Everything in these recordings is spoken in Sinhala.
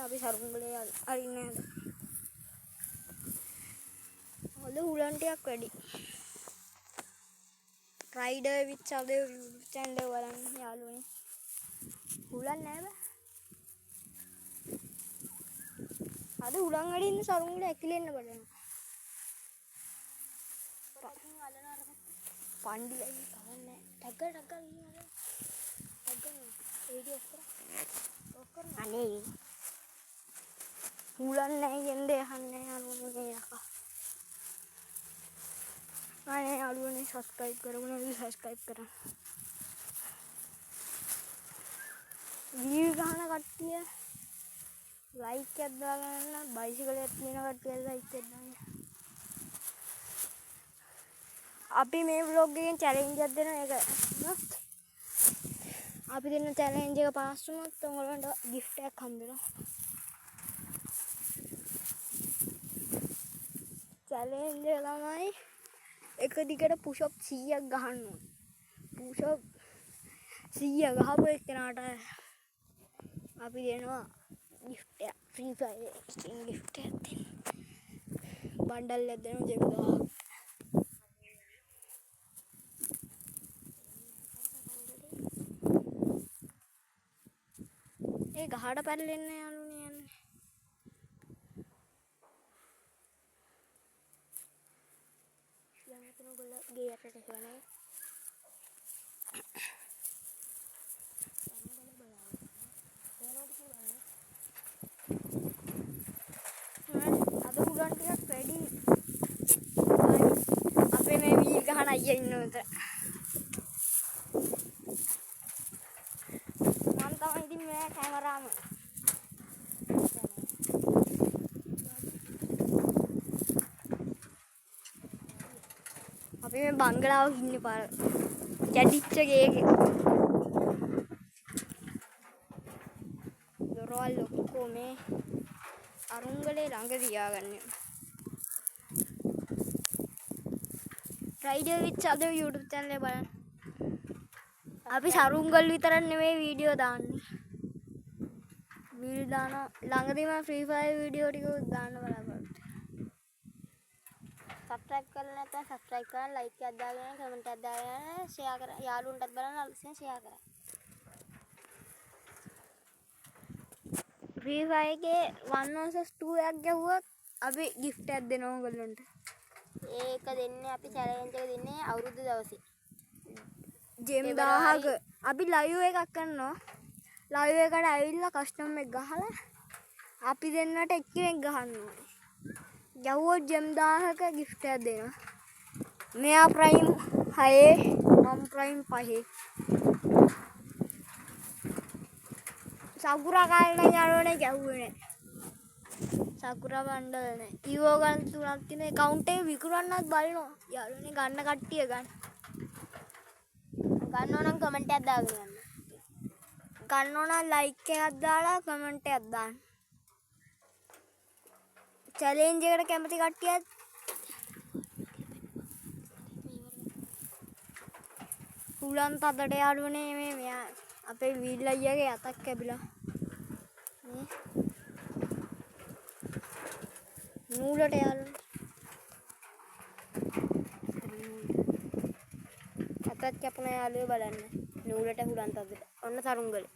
අපි සරුංගලේ අරින්නේ නැහැ. ඔද හුලන් ටිකක් වැඩි. රයිඩර් විත් සබේ channel බලන්න යාළුවනේ. හුලන් නැහැ බෑ. අද හුලන් වැඩි ඉන්න සරුංගලේ ඇකිලෙන්න බලන්න. පණ්ඩිලයි කවන්නේ. ටග්ග ඉන්නවා. වීඩියෝ ඔෆ් කරා. අනේ. හුලන් නැහැ යන්නේ යන්නේ යාළුවනේ යකා. අනේ යාළුවනේ subscribe කරගන්න subscribe කරන්න. වීල් ගහන කට්ටිය like එකක් දාගන්න බයිසිකල් එකක් තියෙන කට්ටිය like එකක් දාන්න. අපි මේ vlog එකෙන් challenge එකක් දෙනවා ඒක නේද? අපි දෙන challenge එක පාස් වුණොත් ඔයගොල්ලන්ට gift එකක් හම්බෙනවා. challenge එක ළමයි එක දිගට push up 100ක් ගහන්න ඕනේ. push up 100 ගහපු එක්කනට අපි දෙනවා gift එක free fire එකකින් gift එකක් දෙන්න. බණ්ඩල් එකක් දෙනවා ජෙම් ගහ. ඒ ගහට පැටලෙන්න යාළුවනේ යන්නේ. යන්නතන ඔයගොල්ලෝ ගේ යටට යනවා. අද හුලන් ටිකක් වැඩි. අපේ මේ වීල් ගහන අයියා ඉන්නවා මෙතන. මම තමයි ඉතින් මේ කැමරාම. අපි මේ බංගලාවක ඉන්නේ පාර. කැඩිච්ච ගේක. දොරවල් ඔක්කොම මේ අරුංගලේ ළඟ තියාගන්න. රයිඩර් විත් සබේ YouTube channel එක බලන්න. අපි සරුංගල් විතරක් නෙමෙයි වීඩියෝ දාන්නේ. වීල් දාන ළඟදීම free fire වීඩියෝ ටික දාන්න බලාපොරොත්තු. subscribe කරලා නැත්නම් subscribe කරන්න like එකක් දාගෙන comment එකක් දාගෙන share කරන්න යාළුවන්ටත් බලන්න අලුතෙන් share කරන්න. free fire එකේ 1 vs 2 එකක් ගැහුවොත් අපි gift එකක් දෙනවා ඔයගොල්ලන්ට. ඒක දෙන්නේ අපි challenge එක දෙන්නේ අවුරුදු දවසේ. ජෙම් 1000ක අපි ලයිව් එකක් කරනවා. ලයිව් එකට ඇවිල්ලා කස්ටම් එක ගහලා අපි දෙන්නට එක්කෙනෙක් ගහන්න ඕනේ. ගැහුවොත් ජෙම් 1000ක gift එකක් දෙනවා. මෙයා ප්‍රයිම් 6 මම ප්‍රයිම් 5. සකුරා කාලේ යාළුවනේ ගැහුවේ නෑ. සකුරා බණ්ඩල් නෑ. ඊවෝ ගන්න තුනක් තියෙන account එක විකුණන්නත් බලනවා. යාළුවනේ ගන්න කට්ටිය ගන්න. ගන්න ඕනම් කමෙන්ට් එකක් දාගෙන යන්න. ගන්න ඕනම් like එකක් දාලා කමෙන්ට් එකක් දාන්න. challenge එකට කැමති කට්ටියත් හුලන් තදට යාළුවනේ මේ මෙයා අපේ වීල් අයියාගේ අතක් කැපිලා. මේ නූලට යාළුවනේ. අතක් කැපුණ යාළුවෝ බලන්න. නූලට හුලන් තදට. ඔන්න සරුංගලේ.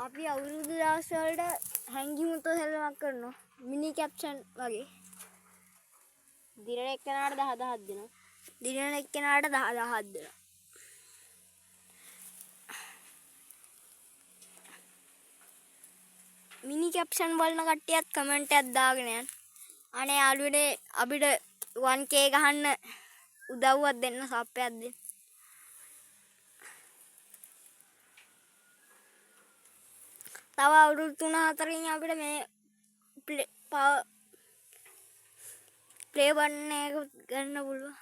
අපි අවුරුදු දවස් වලට හැංගිමුත සැලමක් කරනවා. මිනි කැප්ෂන් වගේ. දිනන එක්කෙනාට 10000ක් දෙනවා. දිනන එක්කෙනාට 10000ක් දෙනවා. මිනි කැප්ෂන් බලන කට්ටියත් කමෙන්ට් එකක් දාගෙන යන්න. අනේ යාළුවනේ අපිට 1k ගහන්න උදව්වක් දෙන්න සප් එකක් දෙන්න. තව අවුරුදු 3-4කින් අපිට මේ ප්ලේ බටන් එක ගන්න පුළුවන්.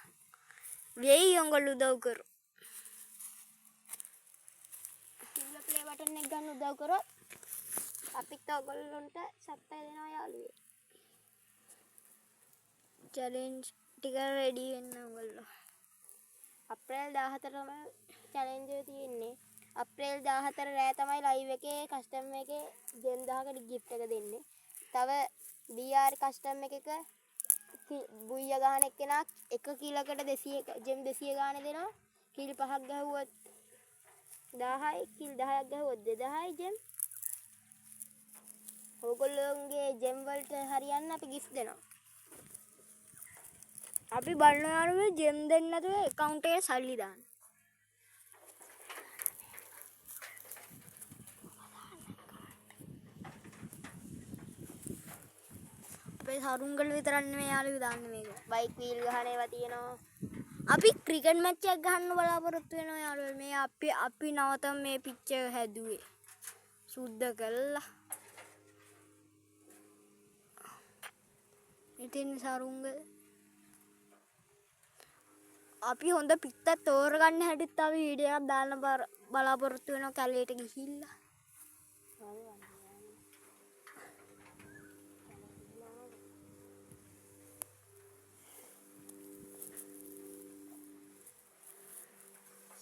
වෙයි ඔයගොල්ලෝ උදව් කරොත්. ප්ලේ බටන් එක ගන්න උදව් කරොත් අපිත් ඔයගොල්ලන්ට සප් එක දෙනවා යාළුවෝ. challenge ටික රෙඩි වෙන්න ඔයගොල්ලෝ. අප්‍රේල් 14 තමයි challenge එක තියෙන්නේ. අප්‍රේල් 14 රෑ තමයි ලයිව් එකේ කස්ටම් එකේ ජෙම් 1000කට gift එක දෙන්නේ. තව DR කස්ටම් එකක බුයිය ගහන එක්කෙනා 1 කිලකට 200 ජෙම් 200 ගානේ දෙනවා. කිල් 5ක් ගහුවොත් 1000යි, කිල් 10ක් ගහුවොත් 2000යි ජෙම්. ඕගොල්ලෝගේ ජෙම් වලට හරියන්න අපි gift දෙනවා. අපි බලන යාළුවෝ ජෙම් දෙන්න නැතුව account එකේ සල්ලි දාන්න. අපේ සරුංගල විතරක් නෙමෙයි යාළුවෝ දාන්නේ මේක. බයික් වීල් ගහන ඒවා තියෙනවා. අපි ක්‍රිකට් මැච් එකක් ගහන්න බලාපොරොත්තු වෙනවා යාළුවෝ. මේ අපි නවතම මේ පිච් එක හැදුවේ. සුද්ධ කළා. ඉතින් සරුංගල අපි හොඳ පිටත් තෝරගන්න හැටිත් අපි වීඩියෝ එකක් දාන්න බලාපොරොත්තු වෙනවා කැලේට ගිහිල්ලා.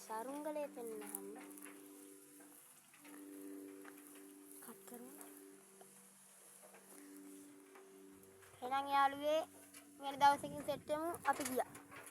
සරුංගලේ පෙන්නහම කට් කරනවා. එහෙනම් යාළුවේ වෙන දවසකින් සෙට් වෙමු. අපි ගියා.